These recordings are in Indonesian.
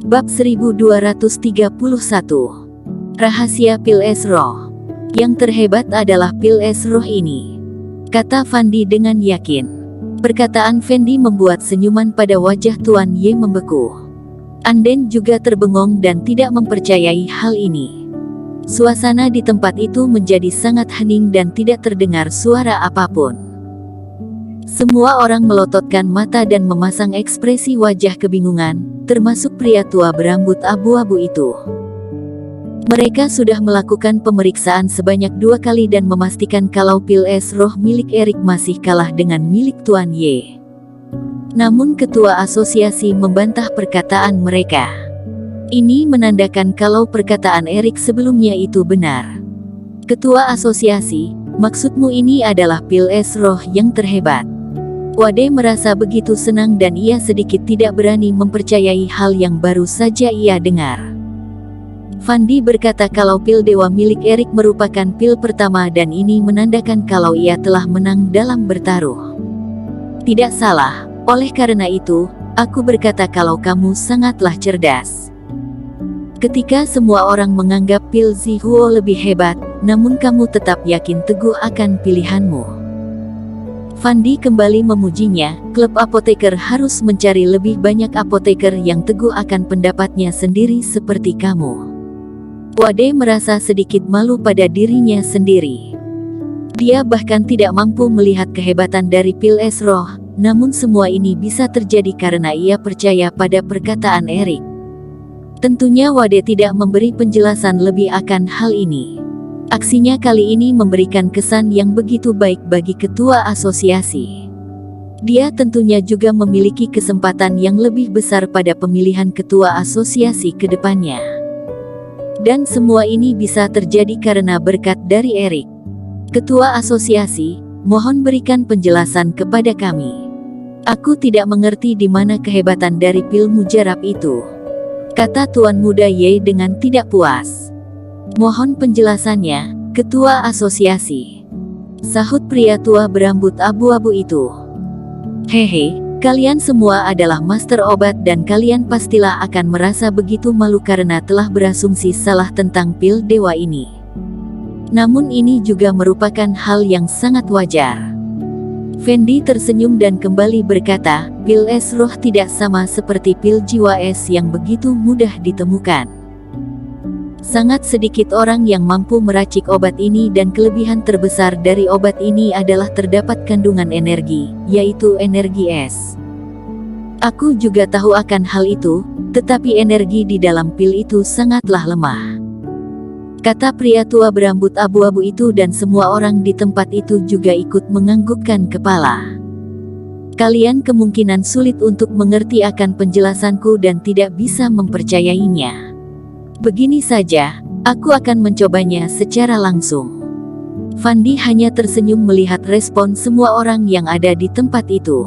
Bab 1231. Rahasia pil es roh. Yang terhebat adalah pil es roh ini, kata Fandi dengan yakin. Perkataan Fendi membuat senyuman pada wajah Tuan Ye membeku. Anden juga terbengong dan tidak mempercayai hal ini. Suasana di tempat itu menjadi sangat hening dan tidak terdengar suara apapun. Semua orang melototkan mata dan memasang ekspresi wajah kebingungan, termasuk pria tua berambut abu-abu itu. Mereka sudah melakukan pemeriksaan sebanyak 2 kali dan memastikan kalau pil es roh milik Erik masih kalah dengan milik Tuan Ye. Namun ketua asosiasi membantah perkataan mereka. Ini menandakan kalau perkataan Erik sebelumnya itu benar. Ketua asosiasi, maksudmu ini adalah pil es roh yang terhebat? Wade merasa begitu senang dan ia sedikit tidak berani mempercayai hal yang baru saja ia dengar. Fandi berkata kalau pil dewa milik Erik merupakan pil pertama dan ini menandakan kalau ia telah menang dalam bertaruh. Tidak salah, oleh karena itu, aku berkata kalau kamu sangatlah cerdas. Ketika semua orang menganggap pil Zihuo lebih hebat, namun kamu tetap yakin teguh akan pilihanmu. Fandi kembali memujinya, klub apoteker harus mencari lebih banyak apoteker yang teguh akan pendapatnya sendiri seperti kamu. Wade merasa sedikit malu pada dirinya sendiri. Dia bahkan tidak mampu melihat kehebatan dari pil es roh, namun semua ini bisa terjadi karena ia percaya pada perkataan Erik. Tentunya Wade tidak memberi penjelasan lebih akan hal ini. Aksinya kali ini memberikan kesan yang begitu baik bagi ketua asosiasi. Dia tentunya juga memiliki kesempatan yang lebih besar pada pemilihan ketua asosiasi ke depannya. Dan semua ini bisa terjadi karena berkat dari Erik. Ketua asosiasi, mohon berikan penjelasan kepada kami. Aku tidak mengerti di mana kehebatan dari pil mujarab itu, kata Tuan Muda Ye dengan tidak puas. Mohon penjelasannya, ketua asosiasi, sahut pria tua berambut abu-abu itu. Hehe, kalian semua adalah master obat dan kalian pastilah akan merasa begitu malu karena telah berasumsi salah tentang pil dewa ini. Namun ini juga merupakan hal yang sangat wajar. Fendi tersenyum dan kembali berkata, pil es roh tidak sama seperti pil jiwa es yang begitu mudah ditemukan. Sangat sedikit orang yang mampu meracik obat ini dan kelebihan terbesar dari obat ini adalah terdapat kandungan energi, yaitu energi es. Aku juga tahu akan hal itu, tetapi energi di dalam pil itu sangatlah lemah, kata pria tua berambut abu-abu itu dan semua orang di tempat itu juga ikut menganggukkan kepala. Kalian kemungkinan sulit untuk mengerti akan penjelasanku dan tidak bisa mempercayainya. Begini saja, aku akan mencobanya secara langsung. Fandi hanya tersenyum melihat respon semua orang yang ada di tempat itu.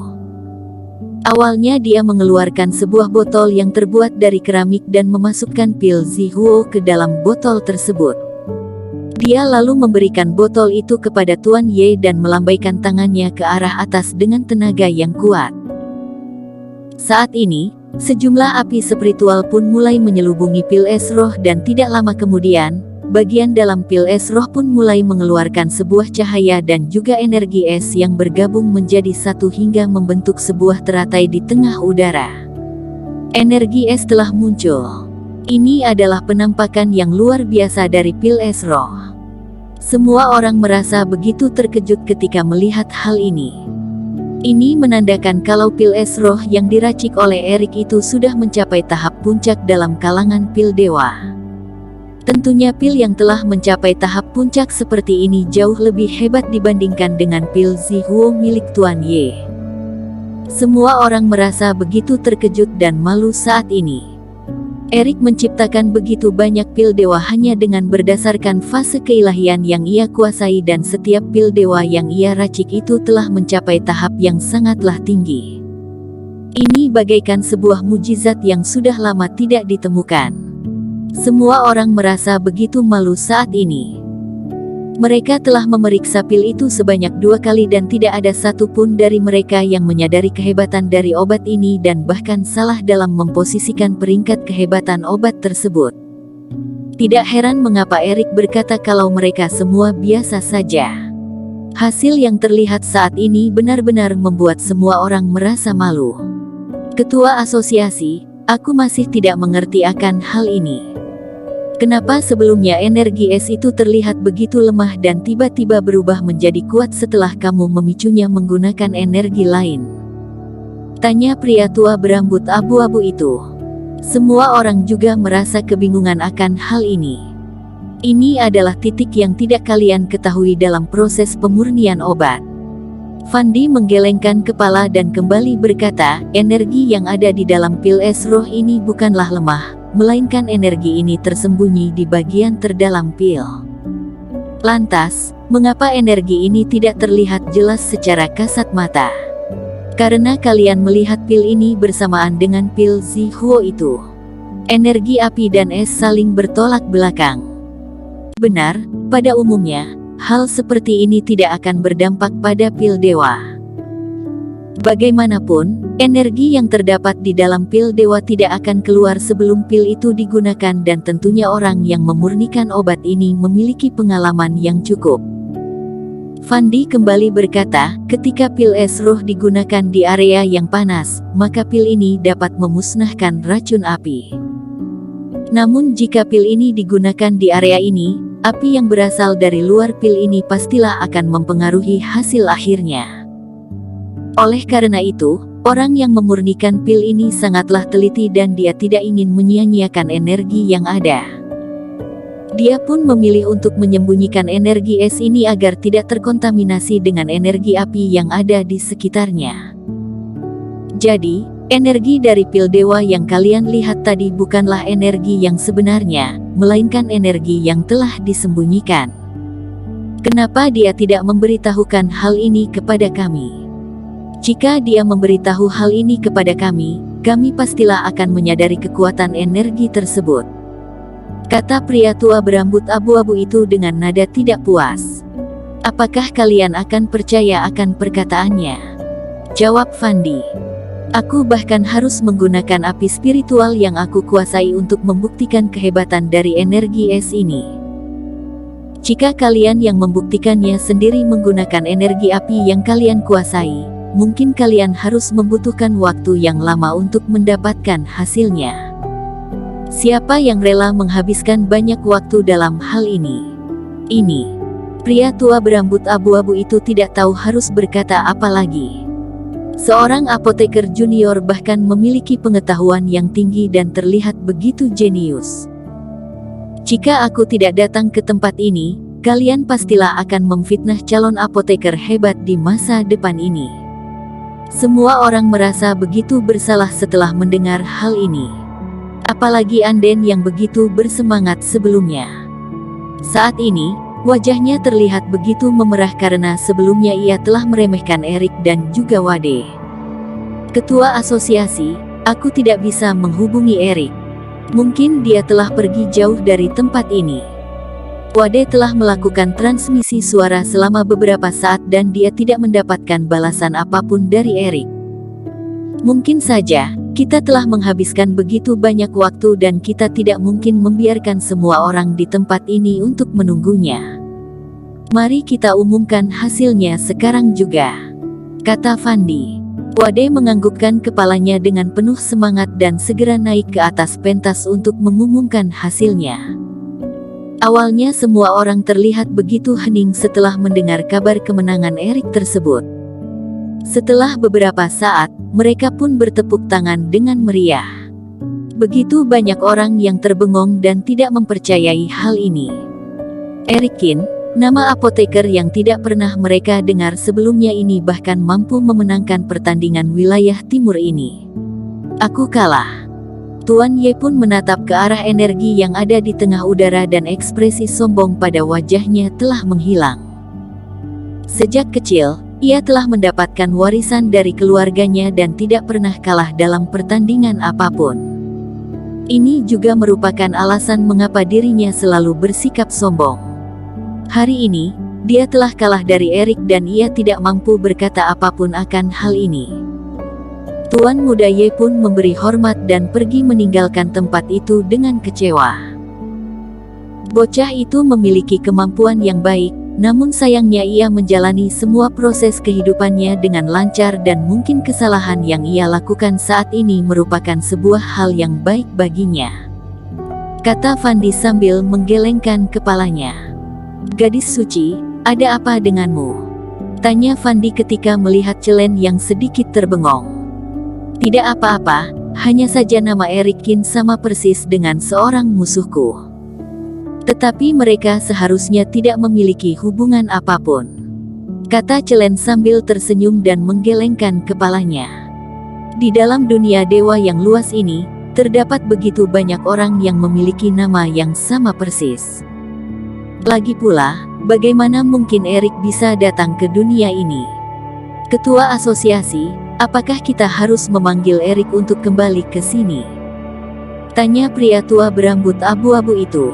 Awalnya dia mengeluarkan sebuah botol yang terbuat dari keramik dan memasukkan pil Zihuo ke dalam botol tersebut. Dia lalu memberikan botol itu kepada Tuan Ye dan melambaikan tangannya ke arah atas dengan tenaga yang kuat. Saat ini, sejumlah api spiritual pun mulai menyelubungi pil es roh dan tidak lama kemudian, bagian dalam pil es roh pun mulai mengeluarkan sebuah cahaya dan juga energi es yang bergabung menjadi satu hingga membentuk sebuah teratai di tengah udara. Energi es telah muncul. Ini adalah penampakan yang luar biasa dari pil es roh. Semua orang merasa begitu terkejut ketika melihat hal ini. Ini menandakan kalau pil es roh yang diracik oleh Erik itu sudah mencapai tahap puncak dalam kalangan pil dewa. Tentunya pil yang telah mencapai tahap puncak seperti ini jauh lebih hebat dibandingkan dengan pil Zihuo milik Tuan Ye. Semua orang merasa begitu terkejut dan malu saat ini. Erik menciptakan begitu banyak pil dewa hanya dengan berdasarkan fase keilahian yang ia kuasai dan setiap pil dewa yang ia racik itu telah mencapai tahap yang sangatlah tinggi. Ini bagaikan sebuah mujizat yang sudah lama tidak ditemukan. Semua orang merasa begitu malu saat ini. Mereka telah memeriksa pil itu sebanyak 2 kali dan tidak ada satupun dari mereka yang menyadari kehebatan dari obat ini dan bahkan salah dalam memposisikan peringkat kehebatan obat tersebut. Tidak heran mengapa Erik berkata kalau mereka semua biasa saja. Hasil yang terlihat saat ini benar-benar membuat semua orang merasa malu. Ketua asosiasi, aku masih tidak mengerti akan hal ini. Kenapa sebelumnya energi es itu terlihat begitu lemah dan tiba-tiba berubah menjadi kuat setelah kamu memicunya menggunakan energi lain? Tanya pria tua berambut abu-abu itu. Semua orang juga merasa kebingungan akan hal ini. Ini adalah titik yang tidak kalian ketahui dalam proses pemurnian obat. Fandi menggelengkan kepala dan kembali berkata, energi yang ada di dalam pil es roh ini bukanlah lemah, melainkan energi ini tersembunyi di bagian terdalam pil. Lantas, mengapa energi ini tidak terlihat jelas secara kasat mata? Karena kalian melihat pil ini bersamaan dengan pil Zihuo itu. Energi api dan es saling bertolak belakang. Benar, pada umumnya, hal seperti ini tidak akan berdampak pada pil dewa. Bagaimanapun, energi yang terdapat di dalam pil dewa tidak akan keluar sebelum pil itu digunakan dan tentunya orang yang memurnikan obat ini memiliki pengalaman yang cukup. Fandi kembali berkata, ketika pil es roh digunakan di area yang panas, maka pil ini dapat memusnahkan racun api. Namun jika pil ini digunakan di area ini, api yang berasal dari luar pil ini pastilah akan mempengaruhi hasil akhirnya. Oleh karena itu, orang yang memurnikan pil ini sangatlah teliti dan dia tidak ingin menyia-nyiakan energi yang ada. Dia pun memilih untuk menyembunyikan energi es ini agar tidak terkontaminasi dengan energi api yang ada di sekitarnya. Jadi, energi dari pil dewa yang kalian lihat tadi bukanlah energi yang sebenarnya, melainkan energi yang telah disembunyikan. Kenapa dia tidak memberitahukan hal ini kepada kami? Jika dia memberitahu hal ini kepada kami pastilah akan menyadari kekuatan energi tersebut. Kata pria tua berambut abu-abu itu dengan nada tidak puas. Apakah kalian akan percaya akan perkataannya? Jawab Fandi. Aku bahkan harus menggunakan api spiritual yang aku kuasai untuk membuktikan kehebatan dari energi es ini. Jika kalian yang membuktikannya sendiri menggunakan energi api yang kalian kuasai, mungkin kalian harus membutuhkan waktu yang lama untuk mendapatkan hasilnya. Siapa yang rela menghabiskan banyak waktu dalam hal ini? Pria tua berambut abu-abu itu tidak tahu harus berkata apa lagi. Seorang apoteker junior bahkan memiliki pengetahuan yang tinggi dan terlihat begitu jenius. Jika aku tidak datang ke tempat ini, kalian pastilah akan memfitnah calon apoteker hebat di masa depan ini. Semua orang merasa begitu bersalah setelah mendengar hal ini. Apalagi Anden yang begitu bersemangat sebelumnya. Saat ini, wajahnya terlihat begitu memerah karena sebelumnya ia telah meremehkan Erik dan juga Wade. Ketua asosiasi, aku tidak bisa menghubungi Erik. Mungkin dia telah pergi jauh dari tempat ini. Wade telah melakukan transmisi suara selama beberapa saat dan dia tidak mendapatkan balasan apapun dari Erik. Mungkin saja, kita telah menghabiskan begitu banyak waktu dan kita tidak mungkin membiarkan semua orang di tempat ini untuk menunggunya. Mari kita umumkan hasilnya sekarang juga, kata Fandi. Wade menganggukkan kepalanya dengan penuh semangat dan segera naik ke atas pentas untuk mengumumkan hasilnya. Awalnya semua orang terlihat begitu hening setelah mendengar kabar kemenangan Erik tersebut. Setelah beberapa saat, mereka pun bertepuk tangan dengan meriah. Begitu banyak orang yang terbengong dan tidak mempercayai hal ini. Erikin, nama apoteker yang tidak pernah mereka dengar sebelumnya ini bahkan mampu memenangkan pertandingan wilayah timur ini. Aku kalah. Tuan Ye pun menatap ke arah energi yang ada di tengah udara dan ekspresi sombong pada wajahnya telah menghilang. Sejak kecil, ia telah mendapatkan warisan dari keluarganya dan tidak pernah kalah dalam pertandingan apapun. Ini juga merupakan alasan mengapa dirinya selalu bersikap sombong. Hari ini, dia telah kalah dari Erik dan ia tidak mampu berkata apapun akan hal ini. Tuan muda Ye pun memberi hormat dan pergi meninggalkan tempat itu dengan kecewa. Bocah itu memiliki kemampuan yang baik, namun sayangnya ia menjalani semua proses kehidupannya dengan lancar dan mungkin kesalahan yang ia lakukan saat ini merupakan sebuah hal yang baik baginya, kata Fandi sambil menggelengkan kepalanya. Gadis suci, ada apa denganmu? Tanya Fandi ketika melihat Celen yang sedikit terbengong. Tidak apa-apa, hanya saja nama Erik Kin sama persis dengan seorang musuhku. Tetapi mereka seharusnya tidak memiliki hubungan apapun, kata Celen sambil tersenyum dan menggelengkan kepalanya. Di dalam dunia dewa yang luas ini, terdapat begitu banyak orang yang memiliki nama yang sama persis. Lagi pula, bagaimana mungkin Erik bisa datang ke dunia ini? Ketua asosiasi, apakah kita harus memanggil Erik untuk kembali ke sini? Tanya pria tua berambut abu-abu itu.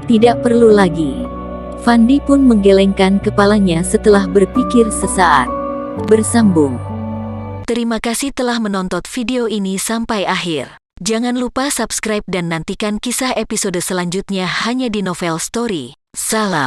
Tidak perlu lagi. Fandi pun menggelengkan kepalanya setelah berpikir sesaat. Bersambung. Terima kasih telah menonton video ini sampai akhir. Jangan lupa subscribe dan nantikan kisah episode selanjutnya hanya di Novel Story. Salam.